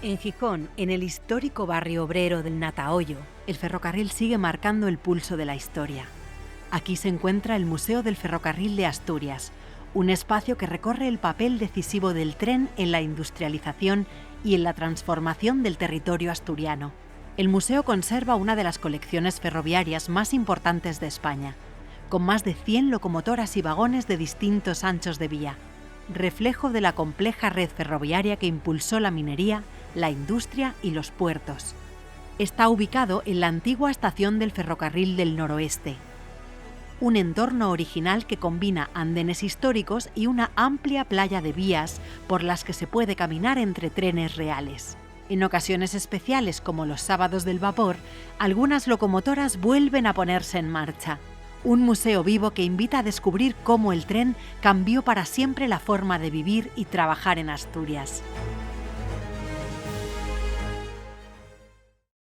En Gijón, en el histórico barrio obrero del Natahoyo, el ferrocarril sigue marcando el pulso de la historia. Aquí se encuentra el Museo del Ferrocarril de Asturias, un espacio que recorre el papel decisivo del tren en la industrialización y en la transformación del territorio asturiano. El museo conserva una de las colecciones ferroviarias más importantes de España, con más de 100 locomotoras y vagones de distintos anchos de vía, reflejo de la compleja red ferroviaria que impulsó la minería, la industria y los puertos. Está ubicado en la antigua estación del Ferrocarril del Noroeste, un entorno original que combina andenes históricos y una amplia playa de vías por las que se puede caminar entre trenes reales. En ocasiones especiales, como los sábados del vapor, algunas locomotoras vuelven a ponerse en marcha. Un museo vivo que invita a descubrir cómo el tren cambió para siempre la forma de vivir y trabajar en Asturias.